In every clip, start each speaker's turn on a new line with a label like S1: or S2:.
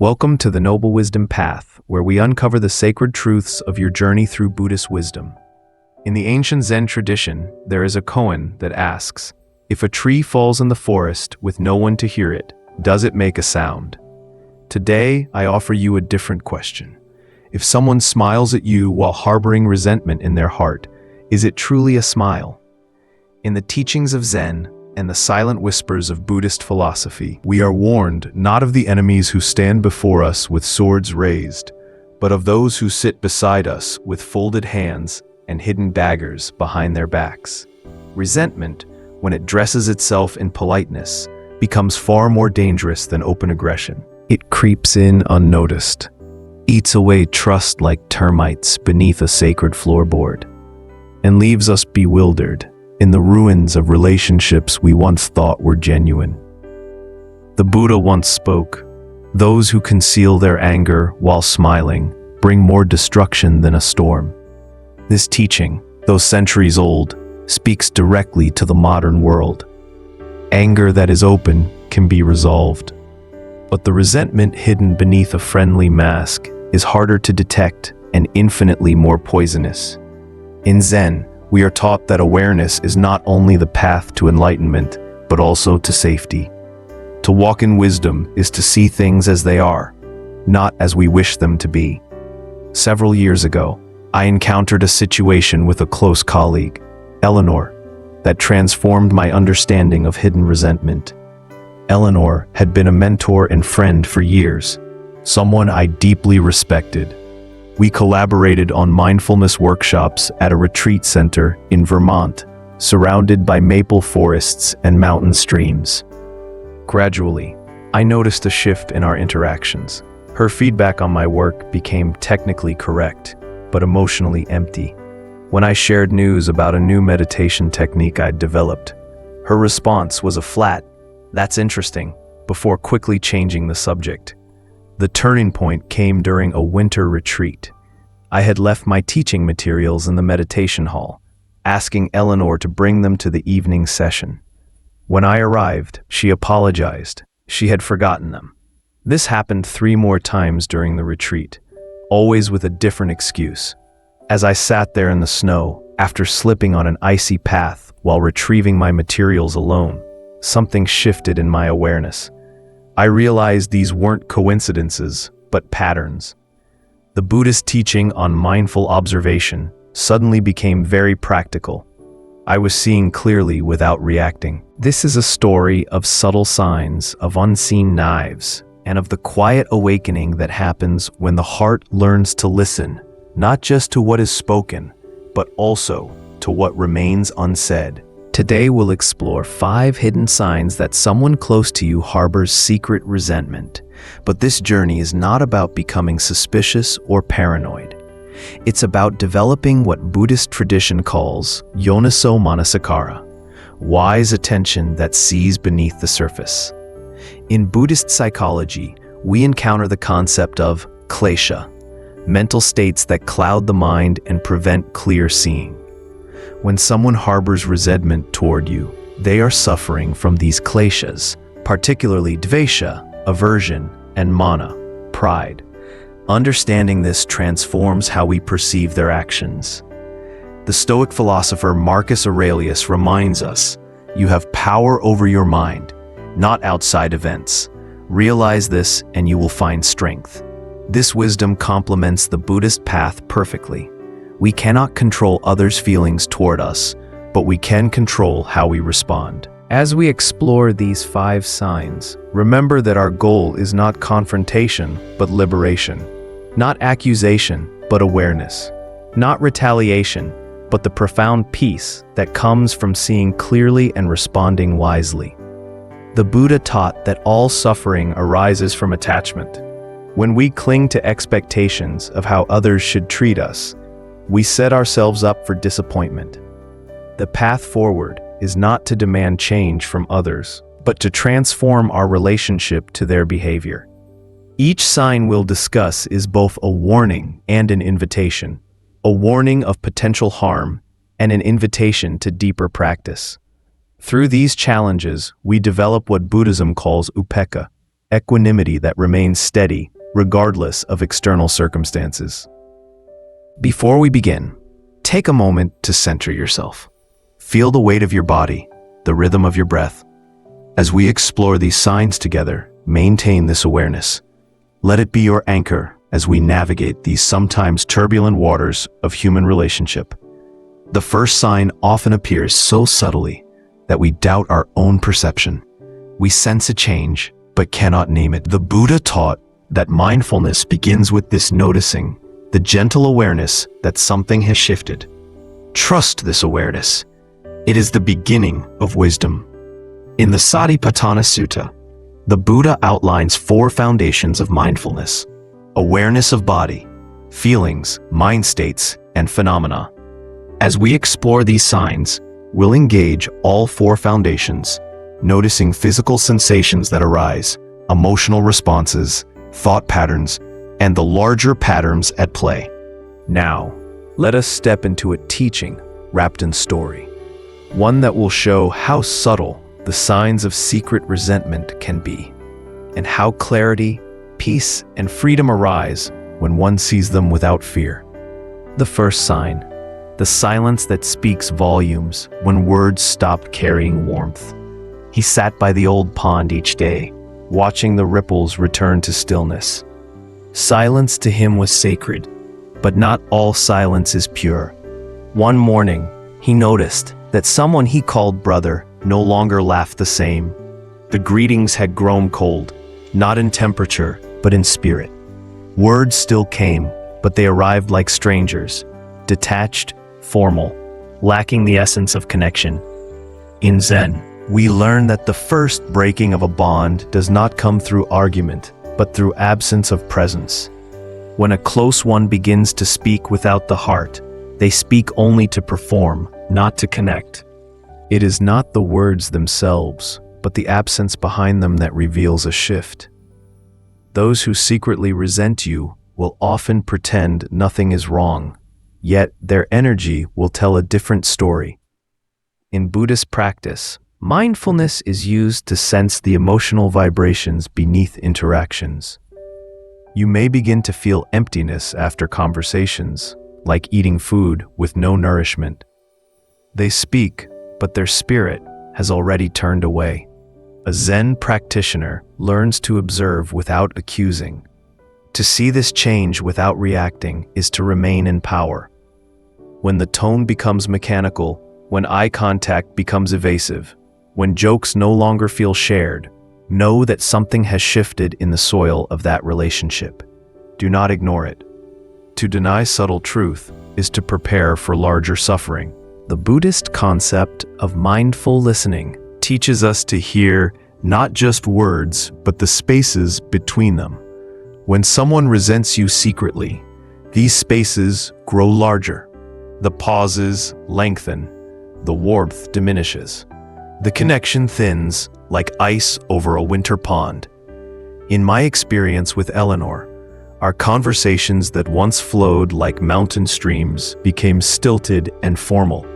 S1: Welcome to the Noble Wisdom Path, where we uncover the sacred truths of your journey through Buddhist wisdom. In the ancient Zen tradition, there is a koan that asks, if a tree falls in the forest with no one to hear it, does it make a sound? Today, I offer you a different question. If someone smiles at you while harboring resentment in their heart, is it truly a smile? In the teachings of Zen and the silent whispers of Buddhist philosophy, we are warned not of the enemies who stand before us with swords raised, but of those who sit beside us with folded hands and hidden daggers behind their backs. Resentment, when it dresses itself in politeness, becomes far more dangerous than open aggression. It creeps in unnoticed, eats away trust like termites beneath a sacred floorboard, and leaves us bewildered in the ruins of relationships we once thought were genuine. The Buddha once spoke, "Those who conceal their anger while smiling bring more destruction than a storm." This teaching, though centuries old, speaks directly to the modern world. Anger that is open can be resolved, but the resentment hidden beneath a friendly mask is harder to detect and infinitely more poisonous. In Zen, we are taught that awareness is not only the path to enlightenment, but also to safety. To walk in wisdom is to see things as they are, not as we wish them to be. Several years ago, I encountered a situation with a close colleague, Eleanor, that transformed my understanding of hidden resentment. Eleanor had been a mentor and friend for years, someone I deeply respected. We collaborated on mindfulness workshops at a retreat center in Vermont, surrounded by maple forests and mountain streams. Gradually, I noticed a shift in our interactions. Her feedback on my work became technically correct, but emotionally empty. When I shared news about a new meditation technique I'd developed, her response was a flat, "That's interesting," before quickly changing the subject. The turning point came during a winter retreat. I had left my teaching materials in the meditation hall, asking Eleanor to bring them to the evening session. When I arrived, she apologized. She had forgotten them. This happened 3 more times during the retreat, always with a different excuse. As I sat there in the snow, after slipping on an icy path while retrieving my materials alone, something shifted in my awareness. I realized these weren't coincidences, but patterns. The Buddhist teaching on mindful observation suddenly became very practical. I was seeing clearly without reacting. This is a story of subtle signs, of unseen knives, and of the quiet awakening that happens when the heart learns to listen, not just to what is spoken, but also to what remains unsaid. Today we'll explore 5 hidden signs that someone close to you harbors secret resentment. But this journey is not about becoming suspicious or paranoid. It's about developing what Buddhist tradition calls yoniso manasikara, wise attention that sees beneath the surface. In Buddhist psychology, we encounter the concept of klesha, mental states that cloud the mind and prevent clear seeing. When someone harbors resentment toward you, they are suffering from these kleshas, particularly dvesha, aversion, and mana, pride. Understanding this transforms how we perceive their actions. The Stoic philosopher Marcus Aurelius reminds us, "You have power over your mind, not outside events. Realize this and you will find strength." This wisdom complements the Buddhist path perfectly. We cannot control others' feelings toward us, but we can control how we respond. As we explore these 5 signs, remember that our goal is not confrontation, but liberation. Not accusation, but awareness. Not retaliation, but the profound peace that comes from seeing clearly and responding wisely. The Buddha taught that all suffering arises from attachment. When we cling to expectations of how others should treat us, we set ourselves up for disappointment. The path forward is not to demand change from others, but to transform our relationship to their behavior. Each sign we'll discuss is both a warning and an invitation, a warning of potential harm and an invitation to deeper practice. Through these challenges, we develop what Buddhism calls upekkha, equanimity that remains steady regardless of external circumstances. Before we begin, take a moment to center yourself. Feel the weight of your body, the rhythm of your breath. As we explore these signs together, maintain this awareness. Let it be your anchor as we navigate these sometimes turbulent waters of human relationship. The first sign often appears so subtly that we doubt our own perception. We sense a change, but cannot name it. The Buddha taught that mindfulness begins with this noticing, the gentle awareness that something has shifted. Trust this awareness. It is the beginning of wisdom. In the Satipatthana Sutta, the Buddha outlines 4 foundations of mindfulness: awareness of body, feelings, mind states, and phenomena. As we explore these signs, we'll engage all 4 foundations, noticing physical sensations that arise, emotional responses, thought patterns, and the larger patterns at play. Now, let us step into a teaching wrapped in story, one that will show how subtle the signs of secret resentment can be, and how clarity, peace, and freedom arise when one sees them without fear. The first sign: the silence that speaks volumes when words stop carrying warmth. He sat by the old pond each day, watching the ripples return to stillness. Silence to him was sacred, but not all silence is pure. One morning, he noticed that someone he called brother no longer laughed the same. The greetings had grown cold, not in temperature, but in spirit. Words still came, but they arrived like strangers, detached, formal, lacking the essence of connection. In Zen, we learn that the first breaking of a bond does not come through argument, but through absence of presence. When a close one begins to speak without the heart, they speak only to perform, not to connect. It is not the words themselves, but the absence behind them that reveals a shift. Those who secretly resent you will often pretend nothing is wrong, yet their energy will tell a different story. In Buddhist practice, mindfulness is used to sense the emotional vibrations beneath interactions. You may begin to feel emptiness after conversations, like eating food with no nourishment. They speak, but their spirit has already turned away. A Zen practitioner learns to observe without accusing. To see this change without reacting is to remain in power. When the tone becomes mechanical, when eye contact becomes evasive, when jokes no longer feel shared, know that something has shifted in the soil of that relationship. Do not ignore it. To deny subtle truth is to prepare for larger suffering. The Buddhist concept of mindful listening teaches us to hear not just words, but the spaces between them. When someone resents you secretly, these spaces grow larger. The pauses lengthen, the warmth diminishes. The connection thins like ice over a winter pond. In my experience with Eleanor, our conversations that once flowed like mountain streams became stilted and formal.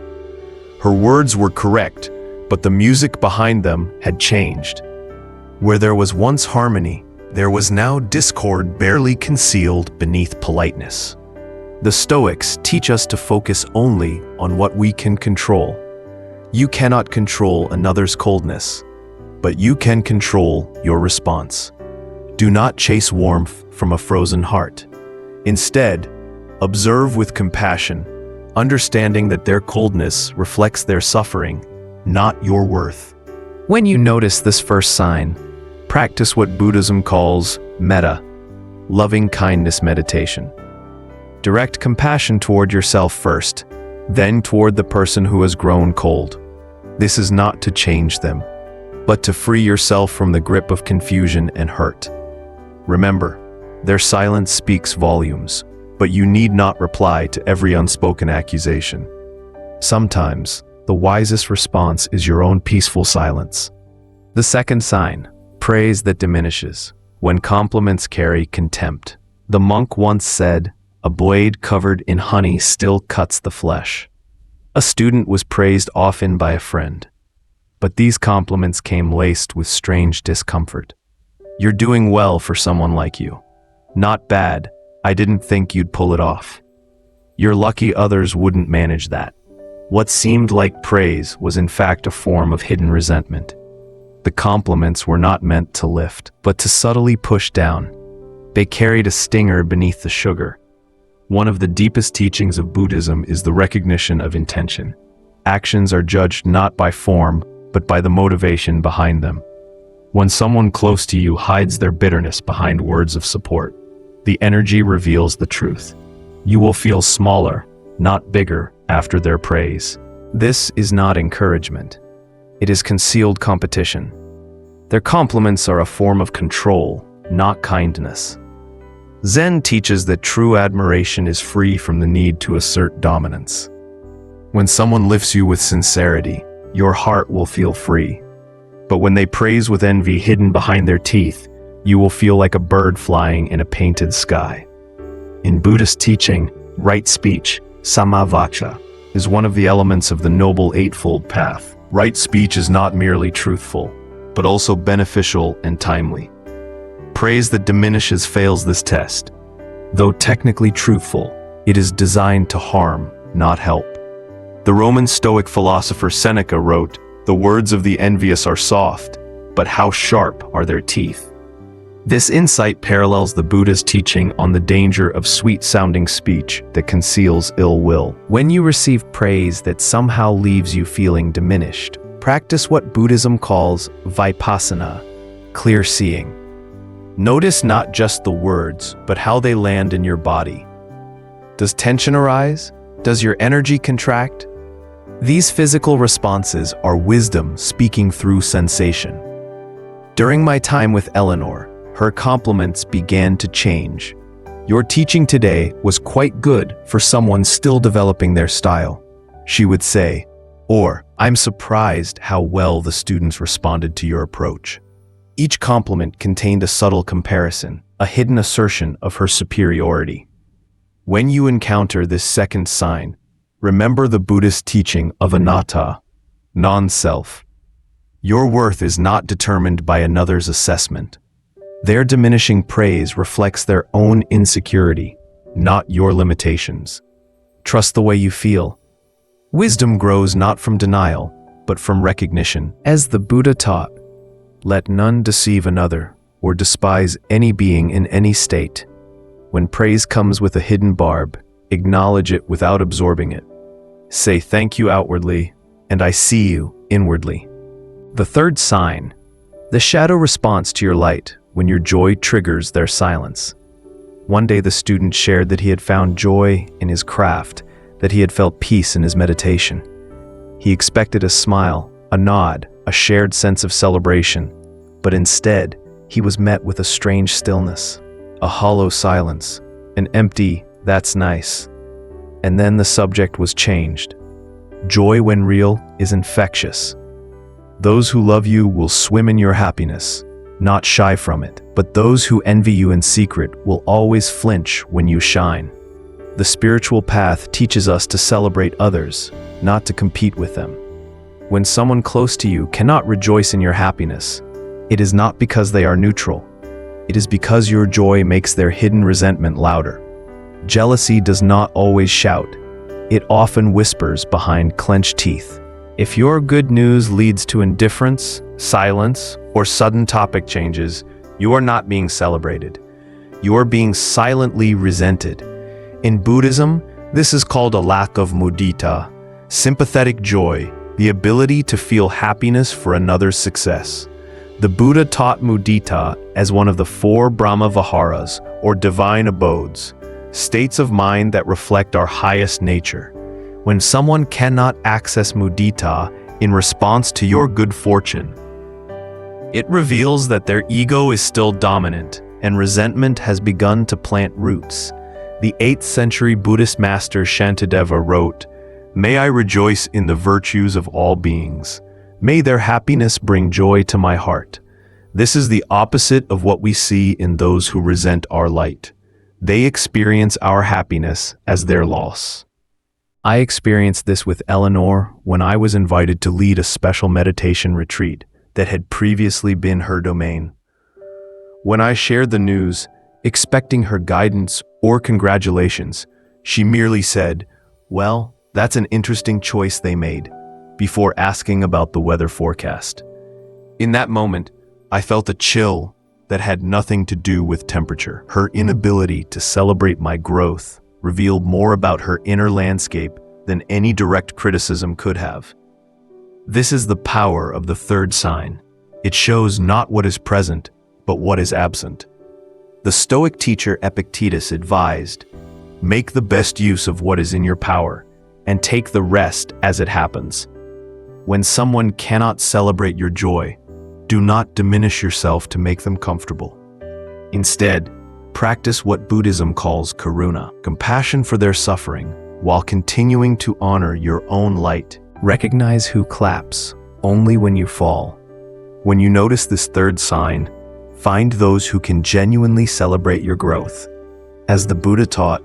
S1: Her words were correct, but the music behind them had changed. Where there was once harmony, there was now discord barely concealed beneath politeness. The Stoics teach us to focus only on what we can control. You cannot control another's coldness, but you can control your response. Do not chase warmth from a frozen heart. Instead, observe with compassion, understanding that their coldness reflects their suffering, not your worth. When you notice this first sign, practice what Buddhism calls metta, loving kindness meditation. Direct compassion toward yourself first, then toward the person who has grown cold. This is not to change them, but to free yourself from the grip of confusion and hurt. Remember, their silence speaks volumes, but you need not reply to every unspoken accusation. Sometimes, the wisest response is your own peaceful silence. The second sign, praise that diminishes. When compliments carry contempt. The monk once said, "A blade covered in honey still cuts the flesh." A student was praised often by a friend, but these compliments came laced with strange discomfort. You're doing well for someone like you. Not bad. I didn't think you'd pull it off. You're lucky others wouldn't manage that. What seemed like praise was in fact a form of hidden resentment. The compliments were not meant to lift, but to subtly push down. They carried a stinger beneath the sugar. One of the deepest teachings of Buddhism is the recognition of intention. Actions are judged not by form, but by the motivation behind them. When someone close to you hides their bitterness behind words of support, the energy reveals the truth. You will feel smaller, not bigger, after their praise. This is not encouragement. It is concealed competition. Their compliments are a form of control, not kindness. Zen teaches that true admiration is free from the need to assert dominance. When someone lifts you with sincerity, your heart will feel free. But when they praise with envy hidden behind their teeth, you will feel like a bird flying in a painted sky. In Buddhist teaching, right speech, samavacca, is one of the elements of the Noble Eightfold Path. Right speech is not merely truthful, but also beneficial and timely. Praise that diminishes fails this test. Though technically truthful, it is designed to harm, not help. The Roman Stoic philosopher Seneca wrote, "The words of the envious are soft, but how sharp are their teeth." This insight parallels the Buddha's teaching on the danger of sweet-sounding speech that conceals ill will. When you receive praise that somehow leaves you feeling diminished, practice what Buddhism calls vipassana, clear seeing. Notice not just the words, but how they land in your body. Does tension arise? Does your energy contract? These physical responses are wisdom speaking through sensation. During my time with Eleanor, her compliments began to change. "Your teaching today was quite good for someone still developing their style," she would say, or "I'm surprised how well the students responded to your approach." Each compliment contained a subtle comparison, a hidden assertion of her superiority. When you encounter this second sign, remember the Buddhist teaching of anatta, non-self. Your worth is not determined by another's assessment. Their diminishing praise reflects their own insecurity, not your limitations. Trust the way you feel. Wisdom grows not from denial, but from recognition. As the Buddha taught, let none deceive another or despise any being in any state. When praise comes with a hidden barb, acknowledge it without absorbing it. Say thank you outwardly, and I see you inwardly. The third sign, the shadow response to your light when your joy triggers their silence. One day the student shared that he had found joy in his craft, that he had felt peace in his meditation. He expected a smile, a nod, a shared sense of celebration, but instead, he was met with a strange stillness, a hollow silence, an empty, "that's nice." And then the subject was changed. Joy, when real, is infectious. Those who love you will swim in your happiness, not shy from it, but those who envy you in secret will always flinch when you shine. The spiritual path teaches us to celebrate others, not to compete with them. When someone close to you cannot rejoice in your happiness, it is not because they are neutral. It is because your joy makes their hidden resentment louder. Jealousy does not always shout. It often whispers behind clenched teeth. If your good news leads to indifference, silence, or sudden topic changes, you are not being celebrated. You are being silently resented. In Buddhism, this is called a lack of mudita, sympathetic joy, the ability to feel happiness for another's success. The Buddha taught mudita as one of the 4 Brahma Viharas, or divine abodes, states of mind that reflect our highest nature. When someone cannot access mudita in response to your good fortune, it reveals that their ego is still dominant and resentment has begun to plant roots. The 8th century Buddhist master Shantideva wrote, "May I rejoice in the virtues of all beings. May their happiness bring joy to my heart." This is the opposite of what we see in those who resent our light. They experience our happiness as their loss. I experienced this with Eleanor when I was invited to lead a special meditation retreat that had previously been her domain. When I shared the news, expecting her guidance or congratulations, she merely said, "Well, that's an interesting choice they made," before asking about the weather forecast. In that moment, I felt a chill that had nothing to do with temperature. Her inability to celebrate my growth revealed more about her inner landscape than any direct criticism could have. This is the power of the third sign. It shows not what is present, but what is absent. The Stoic teacher Epictetus advised, "Make the best use of what is in your power, and take the rest as it happens." When someone cannot celebrate your joy, do not diminish yourself to make them comfortable. Instead, practice what Buddhism calls karuna, compassion for their suffering, while continuing to honor your own light. Recognize who claps only when you fall. When you notice this third sign, find those who can genuinely celebrate your growth. As the Buddha taught,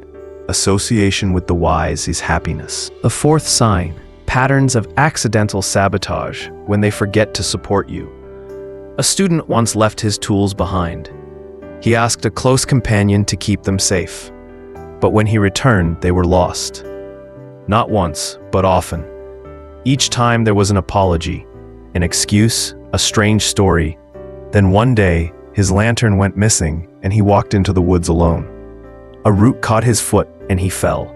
S1: association with the wise is happiness. The fourth sign, patterns of accidental sabotage when they forget to support you. A student once left his tools behind. He asked a close companion to keep them safe, but when he returned, they were lost. Not once, but often. Each time there was an apology, an excuse, a strange story. Then one day, his lantern went missing and he walked into the woods alone. A root caught his foot and he fell.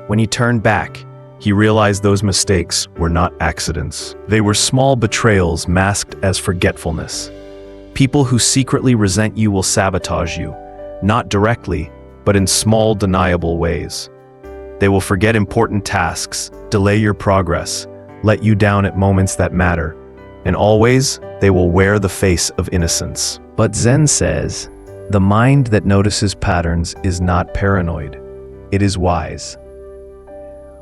S1: When he turned back, he realized those mistakes were not accidents. They were small betrayals masked as forgetfulness. People who secretly resent you will sabotage you, not directly, but in small, deniable ways. They will forget important tasks, delay your progress, let you down at moments that matter, and always they will wear the face of innocence. But Zen says, the mind that notices patterns is not paranoid. It is wise.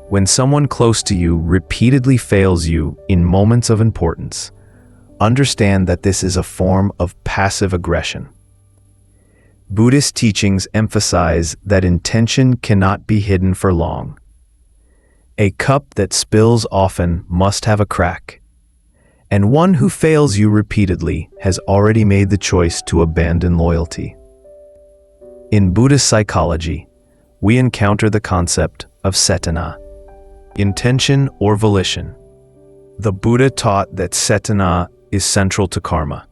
S1: When someone close to you repeatedly fails you in moments of importance, understand that this is a form of passive aggression. Buddhist teachings emphasize that intention cannot be hidden for long. A cup that spills often must have a crack, and one who fails you repeatedly has already made the choice to abandon loyalty. In Buddhist psychology, we encounter the concept of cetana, intention or volition. The Buddha taught that cetana is central to karma.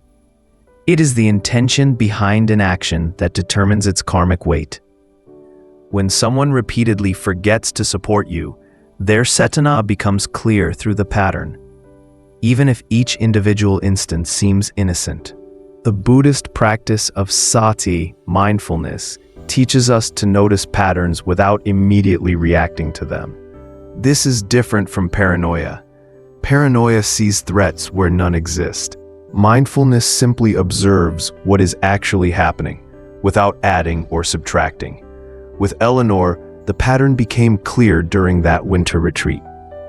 S1: It is the intention behind an action that determines its karmic weight. When someone repeatedly forgets to support you, their cetana becomes clear through the pattern, even if each individual instance seems innocent. The Buddhist practice of sati, mindfulness, teaches us to notice patterns without immediately reacting to them. This is different from paranoia. Paranoia sees threats where none exist. Mindfulness simply observes what is actually happening, without adding or subtracting. With Eleanor, the pattern became clear during that winter retreat.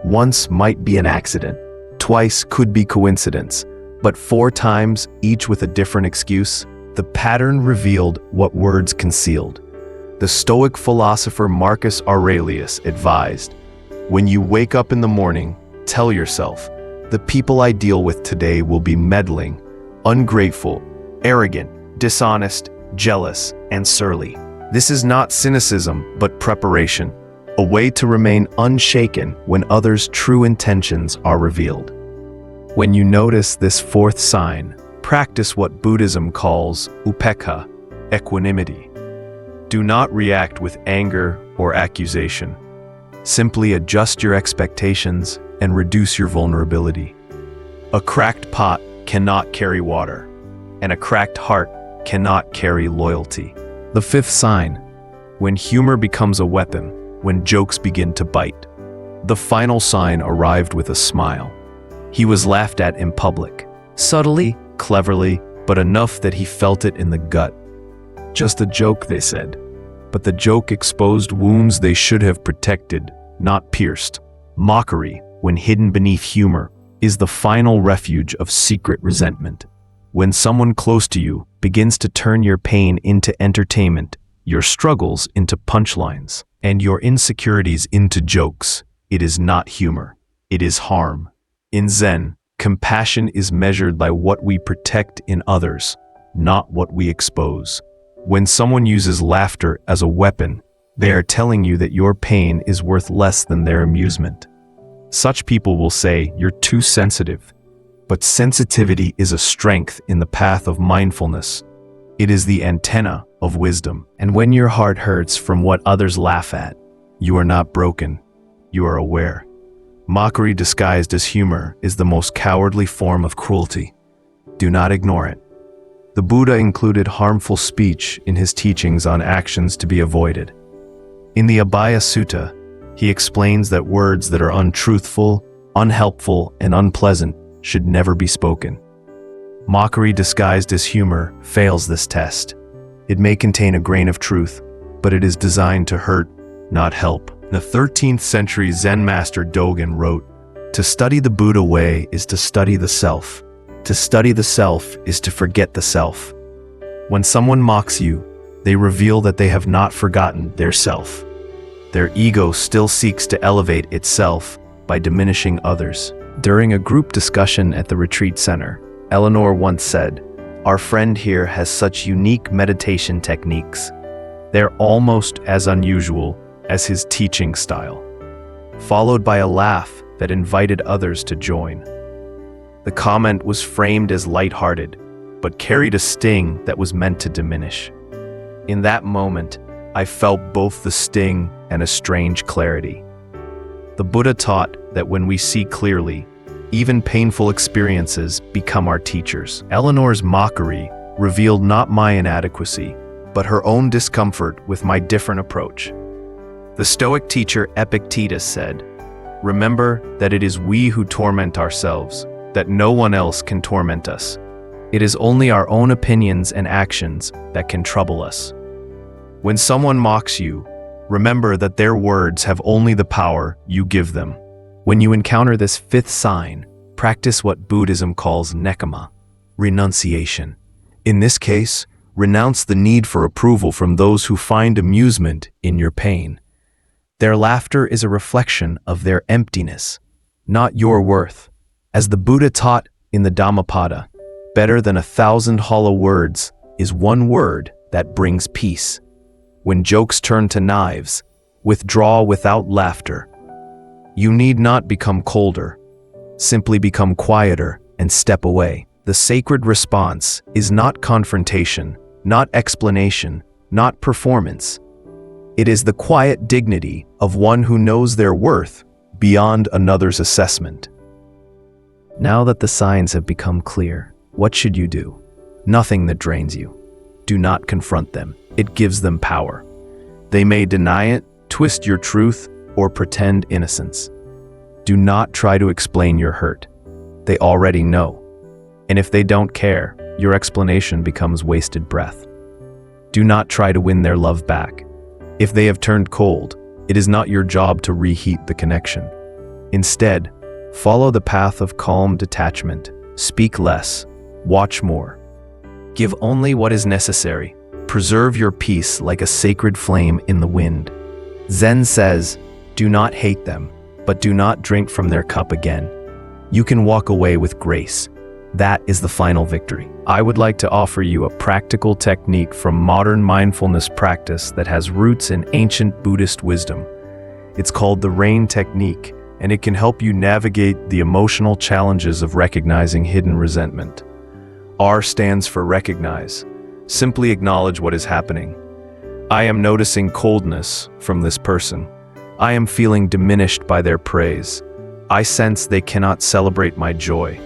S1: Once might be an accident, twice could be coincidence, but 4 times, each with a different excuse, the pattern revealed what words concealed. The Stoic philosopher Marcus Aurelius advised, "When you wake up in the morning, tell yourself, the people I deal with today will be meddling, ungrateful, arrogant, dishonest, jealous, and surly." This is not cynicism, but preparation, a way to remain unshaken when others' true intentions are revealed. When you notice this fourth sign, practice what Buddhism calls upekkha, equanimity. Do not react with anger or accusation. Simply adjust your expectations and reduce your vulnerability. A cracked pot cannot carry water, and a cracked heart cannot carry loyalty. The fifth sign, when humor becomes a weapon, when jokes begin to bite. The final sign arrived with a smile. He was laughed at in public, subtly, cleverly, but enough that he felt it in the gut. Just a joke, they said, but the joke exposed wounds they should have protected, not pierced. Mockery, when hidden beneath humor, is the final refuge of secret resentment. When someone close to you begins to turn your pain into entertainment, your struggles into punchlines, and your insecurities into jokes, it is not humor, it is harm. In Zen, compassion is measured by what we protect in others, not what we expose. When someone uses laughter as a weapon, they are telling you that your pain is worth less than their amusement. Such people will say you're too sensitive. But sensitivity is a strength in the path of mindfulness. It is the antenna of wisdom. And when your heart hurts from what others laugh at, you are not broken, you are aware. Mockery disguised as humor is the most cowardly form of cruelty. Do not ignore it. The Buddha included harmful speech in his teachings on actions to be avoided. In the Abhaya Sutta, he explains that words that are untruthful, unhelpful, and unpleasant should never be spoken. Mockery disguised as humor fails this test. It may contain a grain of truth, but it is designed to hurt, not help. The 13th century Zen master Dogen wrote, "To study the Buddha way is to study the self. To study the self is to forget the self." When someone mocks you, they reveal that they have not forgotten their self. Their ego still seeks to elevate itself by diminishing others. During a group discussion at the retreat center, Eleanor once said, "Our friend here has such unique meditation techniques. They're almost as unusual as his teaching style," followed by a laugh that invited others to join. The comment was framed as lighthearted, but carried a sting that was meant to diminish. In that moment, I felt both the sting and a strange clarity. The Buddha taught that when we see clearly, even painful experiences become our teachers. Eleanor's mockery revealed not my inadequacy, but her own discomfort with my different approach. The Stoic teacher Epictetus said, "Remember that it is we who torment ourselves, that no one else can torment us. It is only our own opinions and actions that can trouble us." When someone mocks you, remember that their words have only the power you give them. When you encounter this fifth sign, practice what Buddhism calls nekkhamma, renunciation. In this case, renounce the need for approval from those who find amusement in your pain. Their laughter is a reflection of their emptiness, not your worth. As the Buddha taught in the Dhammapada, better than 1,000 hollow words is one word that brings peace. When jokes turn to knives, withdraw without laughter. You need not become colder. Simply become quieter and step away. The sacred response is not confrontation, not explanation, not performance. It is the quiet dignity of one who knows their worth beyond another's assessment. Now that the signs have become clear, what should you do? Nothing that drains you. Do not confront them. It gives them power. They may deny it, twist your truth, or pretend innocence. Do not try to explain your hurt. They already know. And if they don't care, your explanation becomes wasted breath. Do not try to win their love back. If they have turned cold, it is not your job to reheat the connection. Instead, follow the path of calm detachment. Speak less, watch more. Give only what is necessary. Preserve your peace like a sacred flame in the wind. Zen says, do not hate them, but do not drink from their cup again. You can walk away with grace. That is the final victory. I would like to offer you a practical technique from modern mindfulness practice that has roots in ancient Buddhist wisdom. It's called the RAIN technique, and it can help you navigate the emotional challenges of recognizing hidden resentment. R stands for recognize. Simply acknowledge what is happening. I am noticing coldness from this person. I am feeling diminished by their praise. I sense they cannot celebrate my joy.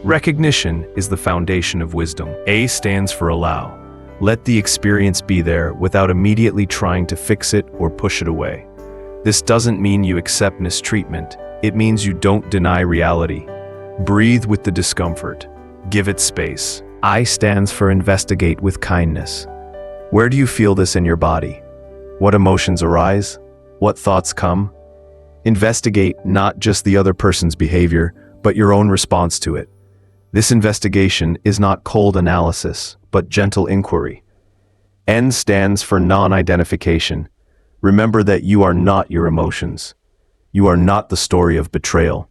S1: Recognition is the foundation of wisdom. A stands for allow. Let the experience be there without immediately trying to fix it or push it away. This doesn't mean you accept mistreatment. It means you don't deny reality. Breathe with the discomfort. Give it space. I stands for investigate with kindness. Where do you feel this in your body? What emotions arise? What thoughts come? Investigate not just the other person's behavior, but your own response to it. This investigation is not cold analysis, but gentle inquiry. N stands for non-identification. Remember that you are not your emotions. You are not the story of betrayal.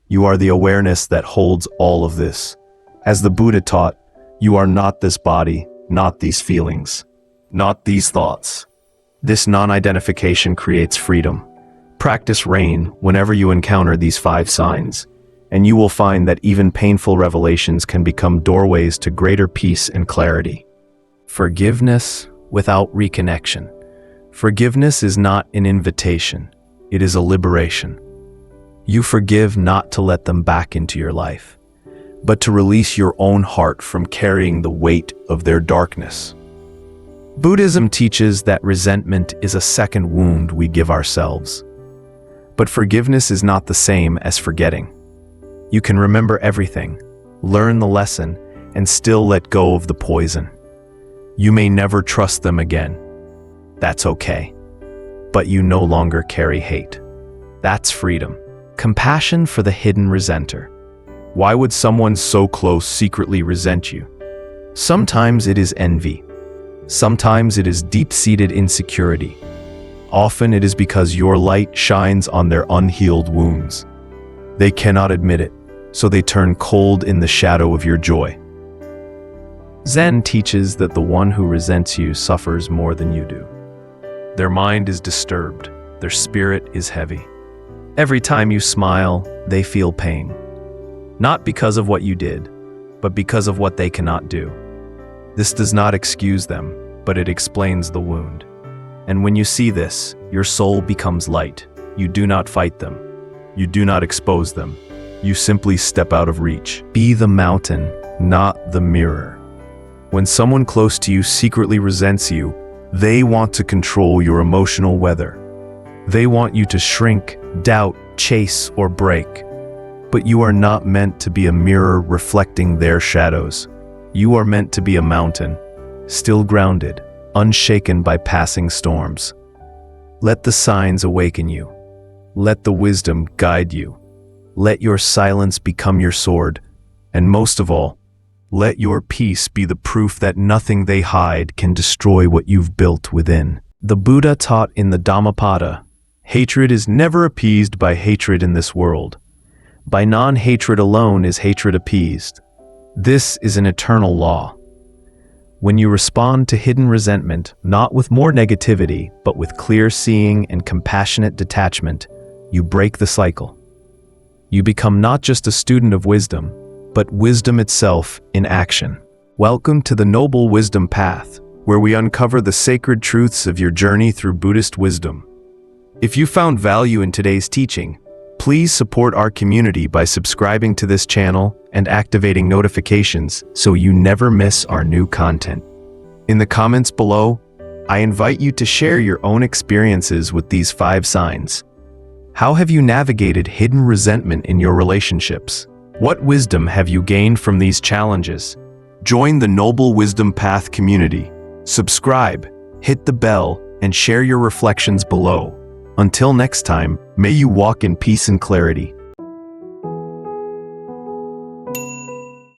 S1: You are the awareness that holds all of this. As the Buddha taught, You are not this body, not these feelings, not these thoughts. This non-identification creates freedom. Practice rain whenever you encounter these 5 signs, and you will find that even painful revelations can become doorways to greater peace and clarity. Forgiveness without reconnection. Forgiveness is not an invitation, it is a liberation. You forgive not to let them back into your life, but to release your own heart from carrying the weight of their darkness. Buddhism teaches that resentment is a second wound we give ourselves. But forgiveness is not the same as forgetting. You can remember everything, learn the lesson, and still let go of the poison. You may never trust them again. That's okay. But you no longer carry hate. That's freedom. Compassion for the hidden resenter. Why would someone so close secretly resent you? Sometimes it is envy. Sometimes it is deep-seated insecurity. Often it is because your light shines on their unhealed wounds. They cannot admit it, so they turn cold in the shadow of your joy. Zen teaches that the one who resents you suffers more than you do. Their mind is disturbed, their spirit is heavy. Every time you smile, they feel pain. Not because of what you did, but because of what they cannot do. This does not excuse them, but it explains the wound. And when you see this, your soul becomes light. You do not fight them. You do not expose them. You simply step out of reach. Be the mountain, not the mirror. When someone close to you secretly resents you, they want to control your emotional weather. They want you to shrink, doubt, chase, or break. But you are not meant to be a mirror reflecting their shadows. You are meant to be a mountain, still grounded, unshaken by passing storms. Let the signs awaken you. Let the wisdom guide you. Let your silence become your sword. And most of all, let your peace be the proof that nothing they hide can destroy what you've built within. The Buddha taught in the Dhammapada, hatred is never appeased by hatred in this world. By non-hatred alone is hatred appeased. This is an eternal law. When you respond to hidden resentment, not with more negativity, but with clear seeing and compassionate detachment, you break the cycle. You become not just a student of wisdom, but wisdom itself in action. Welcome to the Noble Wisdom Path, where we uncover the sacred truths of your journey through Buddhist wisdom. If you found value in today's teaching, please support our community by subscribing to this channel and activating notifications so you never miss our new content. In the comments below, I invite you to share your own experiences with these 5 signs. How have you navigated hidden resentment in your relationships? What wisdom have you gained from these challenges? Join the Noble Wisdom Path community. Subscribe, hit the bell, and share your reflections below. Until next time, may you walk in peace and clarity.